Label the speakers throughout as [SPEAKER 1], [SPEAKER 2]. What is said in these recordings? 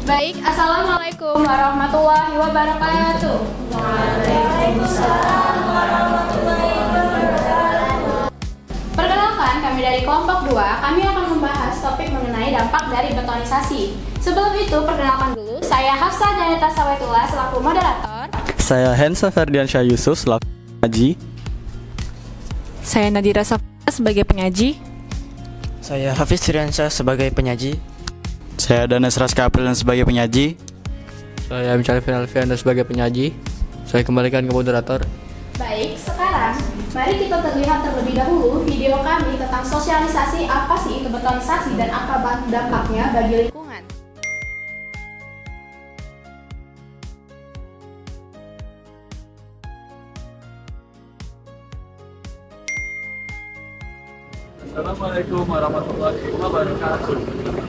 [SPEAKER 1] Baik, Assalamualaikum warahmatullahi wabarakatuh.
[SPEAKER 2] Waalaikumsalam warahmatullahi wabarakatuh.
[SPEAKER 1] Perkenalkan, kami dari kelompok 2, kami akan membahas topik mengenai dampak dari betonisasi. Sebelum itu, perkenalkan dulu, saya Hafsah Janeta Sawetullah selaku moderator.
[SPEAKER 3] Saya Hensa Ferdiansyah Yusuf selaku penyaji.
[SPEAKER 4] Saya Nadira Safra sebagai penyaji.
[SPEAKER 5] Saya Hafiz Firiansyah sebagai penyaji.
[SPEAKER 3] Saya Danes Raska Aprilian sebagai penyaji.
[SPEAKER 6] Saya Michalvin Alfianda sebagai penyaji. Saya kembalikan ke moderator.
[SPEAKER 1] Baik, sekarang mari kita terlihat terlebih dahulu video kami tentang sosialisasi apa sih itu betonisasi dan apa dampaknya bagi lingkungan.
[SPEAKER 7] Assalamualaikum warahmatullahi wabarakatuh.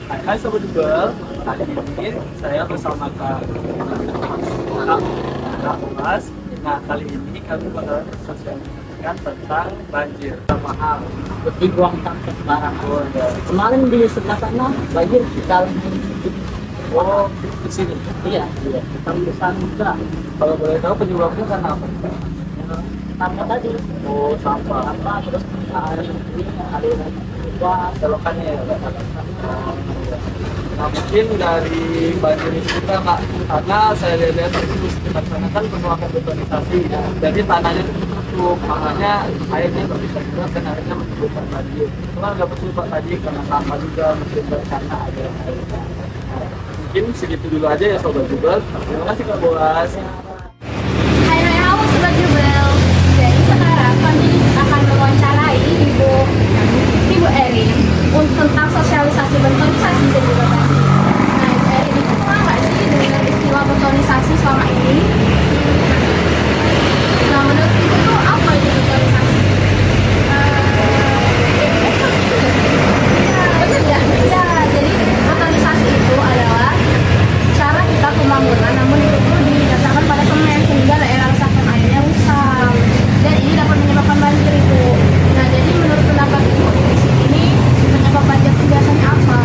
[SPEAKER 7] Hai Sobat Google, kali ini saya bersama Kak Mas. Nah, kali ini kami bakal sosialisasikan tentang banjir. Mahal, lebih uang tangkap barang. Kemarin di sebelah sana banjir kita di sini. Iya. Kita besar juga. Kalau boleh tahu penyebabnya karena apa? Sampah tadi. Oh, sampah. Terus ada selokannya ya. Nah, mungkin dari banjir ini juga Kak, karena saya lihat di sekitar sana kan penuh akan betonisasi ya. Jadi tanahnya itu tutup, makanya airnya nggak bisa keluar dan akhirnya menimbulkan banjir. Cuma nggak betul Pak tadi karena sampah juga mungkin karena ada air. Mungkin segitu dulu aja ya Sobat Jubel. Terima kasih Kak Boas.
[SPEAKER 1] Hai halo Sobat Jubel. Jadi sekarang kami akan mewawancarai Ibu Erin tentang sosialisasi betonisasi dan juga banjir. Nah, Ibu Erin itu pernah nggak sih dengan istilah betonisasi selama ini? Nah, menurut Ibu tuh apa itu betonisasi? Betul ya? Ya, jadi betonisasi itu adalah cara kita pembangunan namun itu didasarkan pada semen sehingga daerah resapan airnya rusak dan ini dapat menyebabkan banjir Ibu. Nah, jadi menurut pendapat Ibu ini penyebab banjir itu biasanya apa?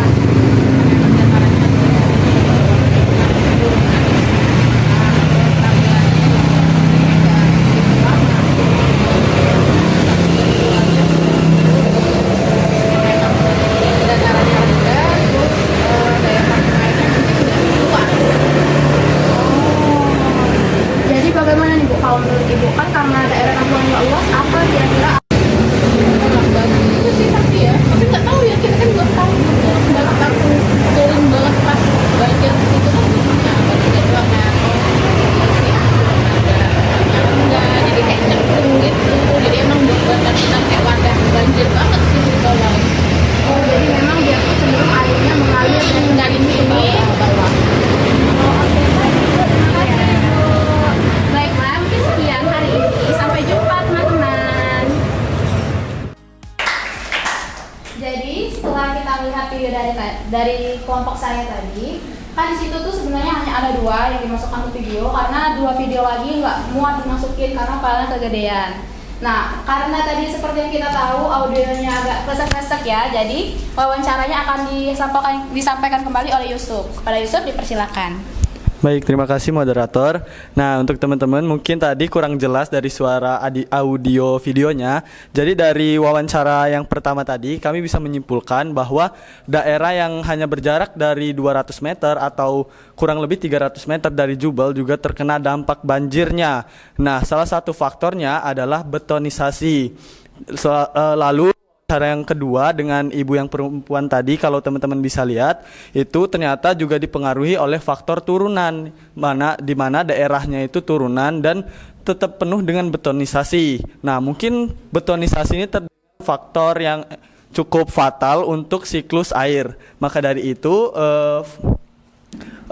[SPEAKER 1] Jadi bagaimana nih Bu kalau menurut Ibu kan karena daerah Kabupaten luas apa kira-kira itu sih tapi ya tapi nggak tahu ya kita kan nggak tahu banget aku turun banget pas banjir di situ kan ya banjir doangnya enggak jadi kayak cemplung gitu jadi emang buat kita kayak wadah banjir banget sih di bawah. Oh jadi memang dia tuh cenderung airnya mengalir dari sini ke bawah. Oh oke terima kasih Bu. Baiklah mungkin sekian hari ini sampai jumpa teman-teman. Jadi setelah kita melihat video dari kelompok saya tadi, kan di situ tuh sebenarnya hanya ada 2 yang dimasukkan ke video karena 2 video lagi nggak muat dimasukin karena filenya kegedean. Nah, karena tadi seperti yang kita tahu audionya agak kresek-kresek ya, jadi wawancaranya akan disampaikan kembali oleh Yusuf. Kepada Yusuf dipersilakan.
[SPEAKER 3] Baik, terima kasih moderator. Nah, untuk teman-teman mungkin tadi kurang jelas dari suara audio videonya. Jadi dari wawancara yang pertama tadi kami bisa menyimpulkan bahwa daerah yang hanya berjarak dari 200 meter atau kurang lebih 300 meter dari Jubel juga terkena dampak banjirnya. Nah, salah satu faktornya adalah betonisasi. Lalu cara yang kedua dengan ibu yang perempuan tadi kalau teman-teman bisa lihat itu ternyata juga dipengaruhi oleh faktor turunan di mana daerahnya itu turunan dan tetap penuh dengan betonisasi. Nah, mungkin betonisasi ini terdapat faktor yang cukup fatal untuk siklus air. Maka dari itu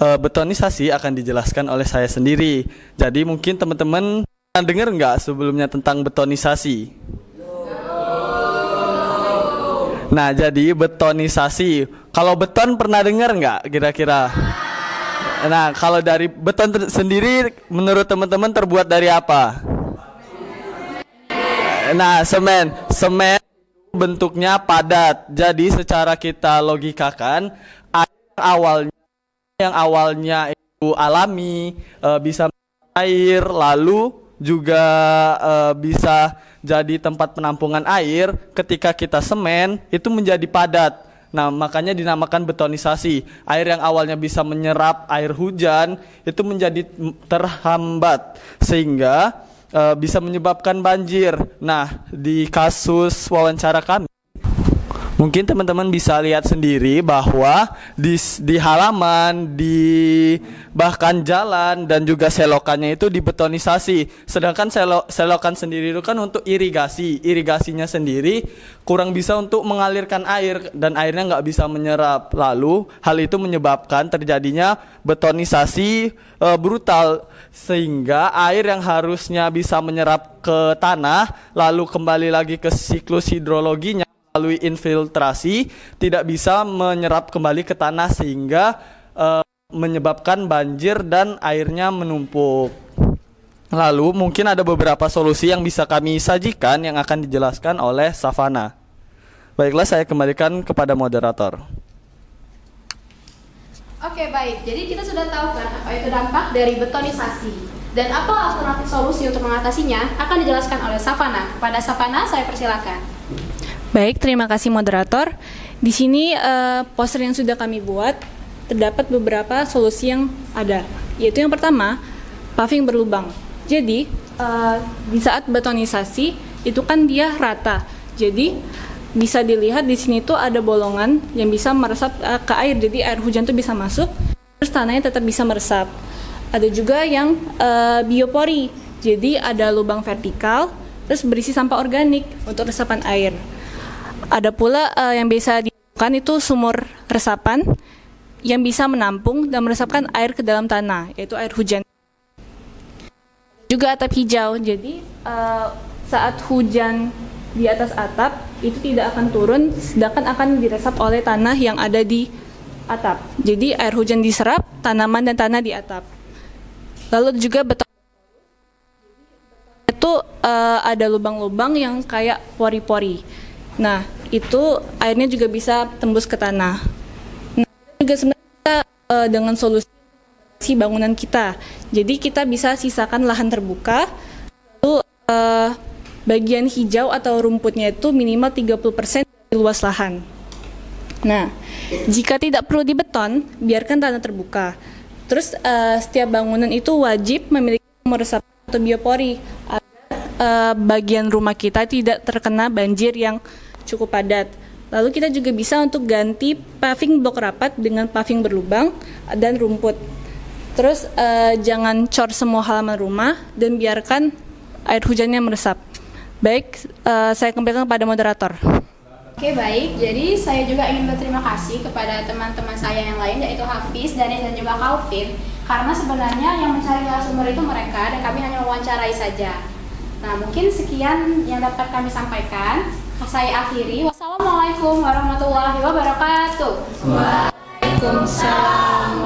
[SPEAKER 3] betonisasi akan dijelaskan oleh saya sendiri. Jadi mungkin teman-teman dengar nggak sebelumnya tentang betonisasi? Nah, jadi betonisasi. Kalau beton pernah dengar nggak kira-kira? Nah, kalau dari beton sendiri menurut teman-teman terbuat dari apa? Nah, semen. Semen bentuknya padat. Jadi secara kita logikakan air awalnya yang awalnya itu alami, bisa air, lalu juga bisa jadi tempat penampungan air. Ketika kita semen itu menjadi padat. Nah, makanya dinamakan betonisasi. Air yang awalnya bisa menyerap air hujan itu menjadi terhambat sehingga bisa menyebabkan banjir. Nah, di kasus wawancara kami, mungkin teman-teman bisa lihat sendiri bahwa di halaman, di bahkan jalan dan juga selokannya itu dibetonisasi. Sedangkan selokan sendiri itu kan untuk irigasi. Irigasinya sendiri kurang bisa untuk mengalirkan air dan airnya nggak bisa menyerap. Lalu hal itu menyebabkan terjadinya betonisasi brutal sehingga air yang harusnya bisa menyerap ke tanah lalu kembali lagi ke siklus hidrologinya melalui infiltrasi tidak bisa menyerap kembali ke tanah sehingga menyebabkan banjir dan airnya menumpuk. Lalu mungkin ada beberapa solusi yang bisa kami sajikan yang akan dijelaskan oleh Savana. Baiklah, saya kembalikan kepada moderator.
[SPEAKER 1] Oke, baik. Jadi kita sudah tahu kan apa itu dampak dari betonisasi dan apa alternatif solusi untuk mengatasinya akan dijelaskan oleh Savana. Kepada Savana saya persilakan.
[SPEAKER 4] Baik, terima kasih moderator. Di sini poster yang sudah kami buat terdapat beberapa solusi yang ada. Yaitu yang pertama, paving berlubang. Jadi di saat betonisasi itu kan dia rata. Jadi bisa dilihat di sini tuh ada bolongan yang bisa meresap ke air. Jadi air hujan tuh bisa masuk, terus tanahnya tetap bisa meresap. Ada juga yang biopori. Jadi ada lubang vertikal, terus berisi sampah organik untuk resapan air. Ada pula yang bisa dilakukan itu sumur resapan yang bisa menampung dan meresapkan air ke dalam tanah, yaitu air hujan. Juga atap hijau. Jadi saat hujan di atas atap itu tidak akan turun, sedangkan akan diresap oleh tanah yang ada di atap. Jadi air hujan diserap, tanaman dan tanah di atap. Lalu juga beton itu ada lubang-lubang yang kayak pori-pori. Nah, itu airnya juga bisa tembus ke tanah. Nah, juga sebenarnya dengan solusi bangunan kita. Jadi kita bisa sisakan lahan terbuka, lalu bagian hijau atau rumputnya itu minimal 30% dari luas lahan. Nah, jika tidak perlu dibeton, biarkan tanah terbuka. Terus setiap bangunan itu wajib memiliki sumur resapan atau biopori agar bagian rumah kita tidak terkena banjir yang cukup padat. Lalu kita juga bisa untuk ganti paving blok rapat dengan paving berlubang dan rumput. Terus jangan cor semua halaman rumah dan biarkan air hujannya meresap. Baik, saya kembalikan kepada moderator.
[SPEAKER 1] Oke, baik. Jadi saya juga ingin berterima kasih kepada teman-teman saya yang lain, yaitu Hafiz, Danis, dan juga Calvin. Karena sebenarnya yang mencari narasumber itu mereka, dan kami hanya mewawancarai saja. Nah, mungkin sekian yang dapat kami sampaikan. Saya akhiri. Wassalamualaikum warahmatullahi wabarakatuh.
[SPEAKER 2] Waalaikumsalam